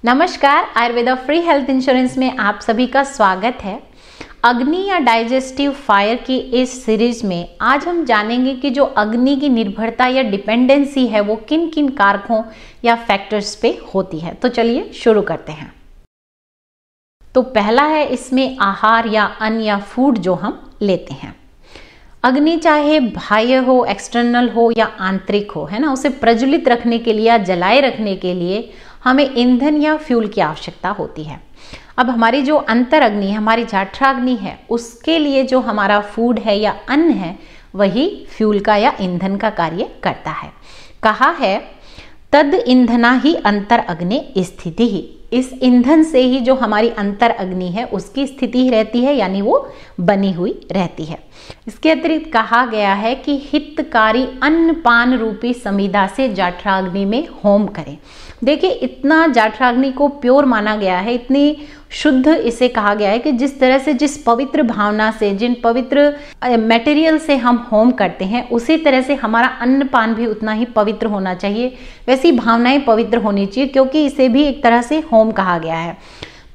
नमस्कार, Ayurveda free health insurance में आप सभी का स्वागत है। अग्नि या डाइजेस्टिव फायर की इस सीरीज में आज हम जानेंगे कि जो अग्नि की निर्भरता या डिपेंडेंसी है वो किन किन कारकों या फैक्टर्स पे होती है। तो चलिए शुरू करते हैं। तो पहला है इसमें आहार या अन्न या फूड जो हम लेते हैं। अग्नि चाहे बाह्य हो, एक्सटर्नल हो या आंतरिक हो, है ना, उसे प्रज्वलित रखने के लिए या जलाए रखने के लिए हमें ईंधन या फ्यूल की आवश्यकता होती है। अब हमारी जो अंतर अग्नि है, हमारी जठराग्नि है, उसके लिए जो हमारा फूड है या अन्न है वही फ्यूल का या ईंधन का कार्य करता है। कहा है तद ईंधना ही अंतर अग्नि स्थिति ही, इस ईंधन से ही जो हमारी अंतर अग्नि है उसकी स्थिति रहती है, यानी वो बनी हुई रहती है। इसके अतिरिक्त कहा गया है कि हितकारी अन्न पान रूपी समिधा से जठराग्नि में होम करें। देखिए, इतना जठराग्नि को प्योर माना गया है, इतनी शुद्ध इसे कहा गया है कि जिस तरह से, जिस पवित्र भावना से, जिन पवित्र मटेरियल से हम होम करते हैं, उसी तरह से हमारा अन्न पान भी उतना ही पवित्र होना चाहिए। वैसी भावनाएं पवित्र होनी चाहिए, क्योंकि इसे भी एक तरह से होम कहा गया है।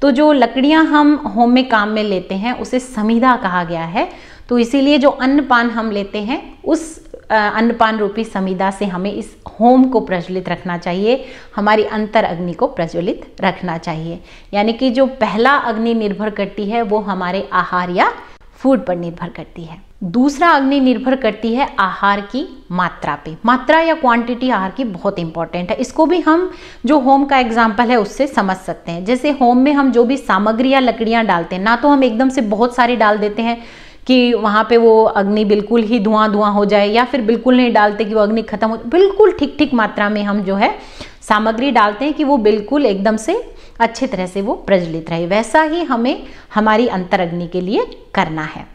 तो जो लकड़ियां हम होम में काम में लेते हैं उसे समिधा कहा गया है। तो इसीलिए जो अन्न पान हम लेते हैं उस अन्नपान रूपी समिधा से हमें इस होम को प्रज्वलित रखना चाहिए, हमारी अंतर अग्नि को प्रज्वलित रखना चाहिए। यानी कि जो पहला अग्नि निर्भर करती है वो हमारे आहार या फूड पर निर्भर करती है। दूसरा अग्नि निर्भर करती है आहार की मात्रा पे। मात्रा या क्वांटिटी आहार की बहुत इंपॉर्टेंट है। इसको भी हम जो होम का एग्जाम्पल है उससे समझ सकते हैं। जैसे होम में हम जो भी सामग्री या लकड़ियां डालते हैं, ना तो हम एकदम से बहुत सारी डाल देते हैं कि वहाँ पे वो अग्नि बिल्कुल ही धुआं धुआं हो जाए, या फिर बिल्कुल नहीं डालते कि वो अग्नि खत्म हो। बिल्कुल ठीक ठीक मात्रा में हम जो है सामग्री डालते हैं कि वो बिल्कुल एकदम से अच्छे तरह से वो प्रज्वलित रहे। वैसा ही हमें हमारी अंतर अग्नि के लिए करना है।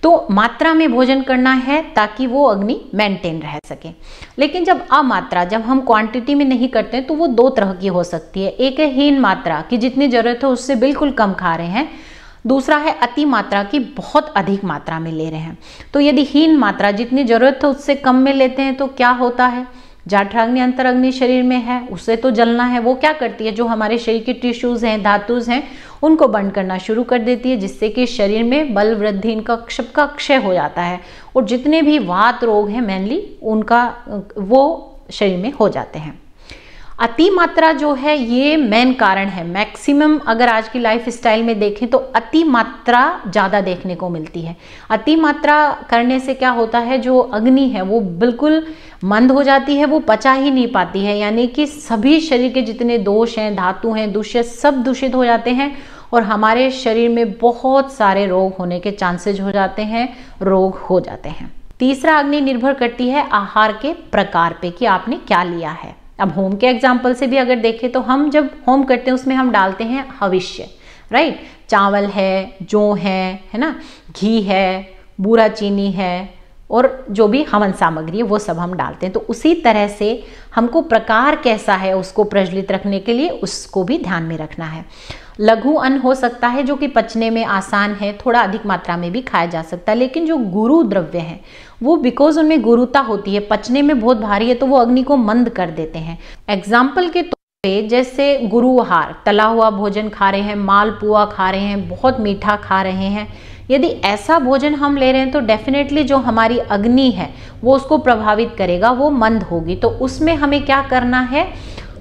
तो मात्रा में भोजन करना है ताकि वो अग्नि मेंटेन रह सके। लेकिन जब अमात्रा, जब हम क्वांटिटी में नहीं करते हैं, तो वो दो तरह की हो सकती है। एक है हीन मात्रा कि जितनी जरूरत है उससे बिल्कुल कम खा रहे हैं। दूसरा है अति मात्रा की बहुत अधिक मात्रा में ले रहे हैं। तो यदि हीन मात्रा, जितनी जरूरत है उससे कम में लेते हैं तो क्या होता है, जठराग्नि अंतर अग्नि शरीर में है, उससे तो जलना है। वो क्या करती है, जो हमारे शरीर के टिश्यूज हैं, धातुज हैं, उनको बर्न करना शुरू कर देती है, जिससे कि शरीर में बल वृद्धि, इनका सबका क्षय हो जाता है। और जितने भी वात रोग हैं मेनली उनका वो शरीर में हो जाते हैं। अति मात्रा जो है ये मेन कारण है। मैक्सिमम अगर आज की लाइफ स्टाइल में देखें तो अति मात्रा ज़्यादा देखने को मिलती है। अति मात्रा करने से क्या होता है, जो अग्नि है वो बिल्कुल मंद हो जाती है, वो पचा ही नहीं पाती है। यानी कि सभी शरीर के जितने दोष हैं, धातु हैं, दूषित, सब दूषित हो जाते हैं और हमारे शरीर में बहुत सारे रोग होने के चांसेज हो जाते हैं, रोग हो जाते हैं। तीसरा अग्नि निर्भर करती है आहार के प्रकार पे कि आपने क्या लिया है। अब होम के एग्जाम्पल से भी अगर देखें तो हम जब होम करते हैं उसमें हम डालते हैं हविष्य, राइट। चावल है, जौ है ना, घी है, बूरा चीनी है और जो भी हवन सामग्री है वो सब हम डालते हैं। तो उसी तरह से हमको प्रकार कैसा है उसको प्रज्वलित रखने के लिए उसको भी ध्यान में रखना है। लघु अन्न हो सकता है जो कि पचने में आसान है, थोड़ा अधिक मात्रा में भी खाया जा सकता है। लेकिन जो गुरु द्रव्य हैं वो बिकॉज उनमें गुरुता होती है, पचने में बहुत भारी है, तो वो अग्नि को मंद कर देते हैं। एग्जाम्पल के तौर पे जैसे गुरु आहार, तला हुआ भोजन खा रहे हैं, मालपुआ खा रहे हैं, बहुत मीठा खा रहे हैं, यदि ऐसा भोजन हम ले रहे हैं तो डेफिनेटली जो हमारी अग्नि है वो उसको प्रभावित करेगा, वो मंद होगी। तो उसमें हमें क्या करना है,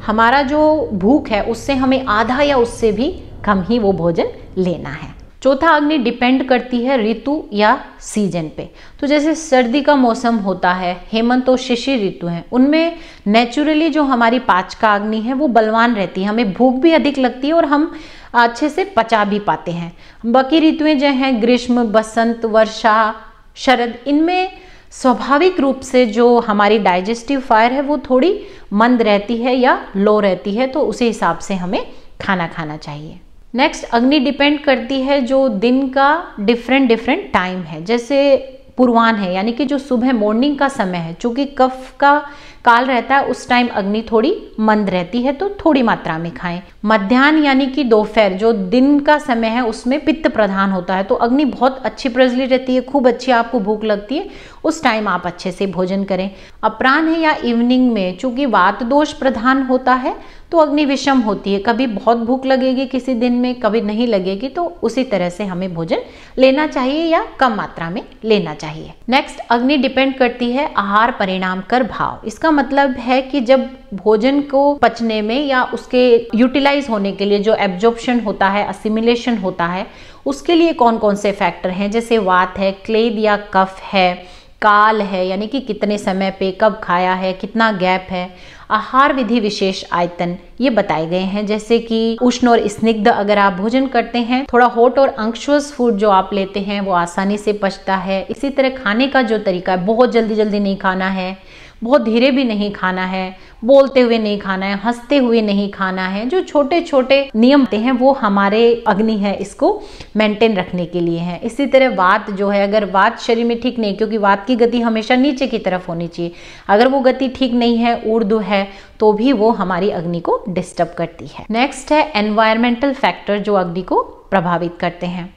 हमारा जो भूख है उससे हमें आधा या उससे भी कम ही वो भोजन लेना है। चौथा अग्नि डिपेंड करती है ऋतु या सीजन पे। तो जैसे सर्दी का मौसम होता है, हेमंत और शिशिर ऋतु हैं, उनमें नेचुरली जो हमारी पाचका अग्नि है वो बलवान रहती है, हमें भूख भी अधिक लगती है और हम अच्छे से पचा भी पाते हैं। बाकी ऋतुएं जो हैं ग्रीष्म, बसंत, वर्षा, शरद, इनमें स्वाभाविक रूप से जो हमारी डाइजेस्टिव फायर है वो थोड़ी मंद रहती है या लो रहती है, तो उसी हिसाब से हमें खाना खाना चाहिए। नेक्स्ट अग्नि डिपेंड करती है जो दिन का डिफरेंट टाइम है। जैसे पूर्वाह्न है, यानी कि जो सुबह मॉर्निंग का समय है, चूंकि कफ का काल रहता है उस टाइम अग्नि थोड़ी मंद रहती है, तो थोड़ी मात्रा में खाएं। मध्याह्न यानी कि दोपहर जो दिन का समय है उसमें पित्त प्रधान होता है, तो अग्नि बहुत अच्छी प्रज्वलित रहती है, खूब अच्छी आपको भूख लगती है, उस टाइम आप अच्छे से भोजन करें। अपराह्न या इवनिंग में चूंकि वात दोष प्रधान होता है तो अग्नि विषम होती है, कभी बहुत भूख लगेगी किसी दिन में, कभी नहीं लगेगी, तो उसी तरह से हमें भोजन लेना चाहिए या कम मात्रा में लेना चाहिए। नेक्स्ट, अग्नि डिपेंड करती है आहार परिणाम कर भाव। इसका मतलब है कि जब भोजन को पचने में या उसके यूटिलाइज होने के लिए जो एब्जॉर्प्शन होता है, असिमिलेशन होता है, उसके लिए कौन कौन से फैक्टर हैं, जैसे वात है, क्लेद या कफ है, काल है यानी कि कितने समय पे कब खाया है, कितना गैप है, आहार विधि विशेष आयतन ये बताए गए हैं, जैसे कि उष्ण और स्निग्ध अगर आप भोजन करते हैं, थोड़ा हॉट और अंक्शुअस फूड जो आप लेते हैं वो आसानी से पचता है। इसी तरह खाने का जो तरीका है, बहुत जल्दी जल्दी नहीं खाना है, बहुत धीरे भी नहीं खाना है, बोलते हुए नहीं खाना है, हंसते हुए नहीं खाना है, जो छोटे छोटे नियम हैं वो हमारे अग्नि है इसको मेंटेन रखने के लिए है। इसी तरह वात जो है, अगर वात शरीर में ठीक नहीं, क्योंकि वात की गति हमेशा नीचे की तरफ होनी चाहिए, अगर वो गति ठीक नहीं है, ऊर्ध्व है, तो भी वो हमारी अग्नि को डिस्टर्ब करती है। नेक्स्ट है एनवायरमेंटल फैक्टर जो अग्नि को प्रभावित करते हैं,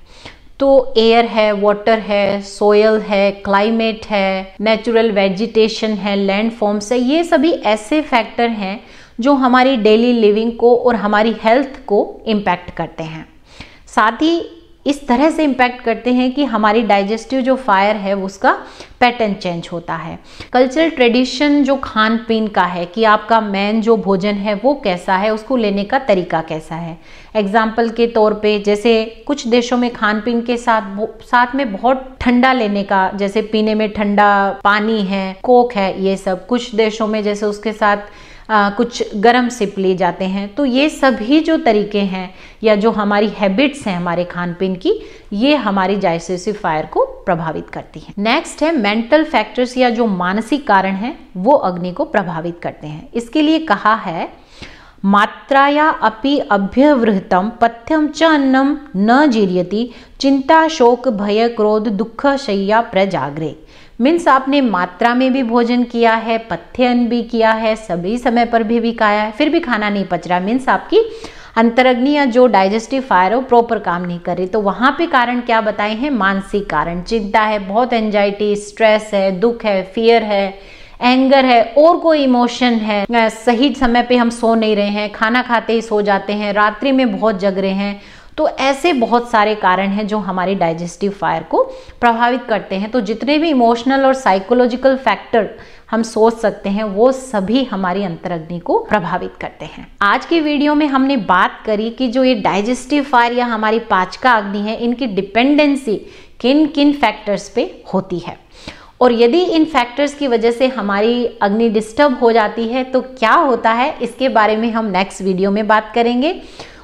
तो एयर है, वाटर है, सोयल है, क्लाइमेट है, नेचुरल वेजिटेशन है, लैंड फॉर्म्स है, ये सभी ऐसे फैक्टर हैं जो हमारी डेली लिविंग को और हमारी हेल्थ को इम्पैक्ट करते हैं। साथ ही इस तरह से इम्पैक्ट करते हैं कि हमारी डाइजेस्टिव जो फायर है उसका पैटर्न चेंज होता है। कल्चरल ट्रेडिशन जो खान पीन का है कि आपका मेन जो भोजन है वो कैसा है, उसको लेने का तरीका कैसा है। एग्जाम्पल के तौर पे जैसे कुछ देशों में खान पीन के साथ में बहुत ठंडा लेने का, जैसे पीने में ठंडा पानी है, कोक है, ये सब कुछ देशों में जैसे उसके साथ कुछ गर्म सिप लिए जाते हैं। तो ये सभी जो तरीके हैं या जो हमारी हैबिट्स हैं हमारे खान पीन की, ये हमारी डाइजेस्टिव फायर को प्रभावित करती हैं। नेक्स्ट है मेंटल फैक्टर्स या जो मानसिक कारण हैं वो अग्नि को प्रभावित करते हैं। इसके लिए कहा है मात्राया अपि अभ्यवृहतम पथ्यम च अन्नम न जीर्यति चिंता शोक भय क्रोध दुख शय्या प्रजाग्रे। मीन्स आपने मात्रा में भी भोजन किया है, पथ्यन भी किया है, सभी समय पर भी खाया है, फिर भी खाना नहीं पच रहा, मीन्स आपकी अंतरग्नि या जो डाइजेस्टिव फायर है वो प्रॉपर काम नहीं कर रही। तो वहाँ पे कारण क्या बताए हैं? मानसिक कारण, चिंता है, बहुत एंजाइटी, स्ट्रेस है, दुख है, फियर है, एंगर है, और कोई इमोशन है, सही समय पे हम सो नहीं रहे हैं, खाना खाते ही सो जाते हैं, रात्रि में बहुत जग रहे हैं। तो ऐसे बहुत सारे कारण हैं जो हमारी डाइजेस्टिव फायर को प्रभावित करते हैं। तो जितने भी इमोशनल और साइकोलॉजिकल फैक्टर हम सोच सकते हैं वो सभी हमारी अंतरग्नि को प्रभावित करते हैं। आज की वीडियो में हमने बात करी कि जो ये डाइजेस्टिव फायर या हमारी पाचका अग्नि है, इनकी डिपेंडेंसी किन किन फैक्टर्स पे होती है, और यदि इन फैक्टर्स की वजह से हमारी अग्नि डिस्टर्ब हो जाती है तो क्या होता है, इसके बारे में हम नेक्स्ट वीडियो में बात करेंगे।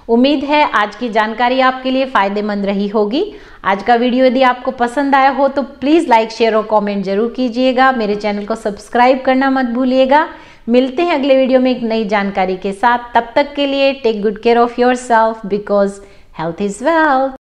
उम्मीद है आज की जानकारी आपके लिए फायदेमंद रही होगी। आज का वीडियो यदि आपको पसंद आया हो तो प्लीज़ लाइक, शेयर और कमेंट जरूर कीजिएगा। मेरे चैनल को सब्सक्राइब करना मत भूलिएगा। मिलते हैं अगले वीडियो में एक नई जानकारी के साथ। तब तक के लिए take good care of yourself because health is wealth.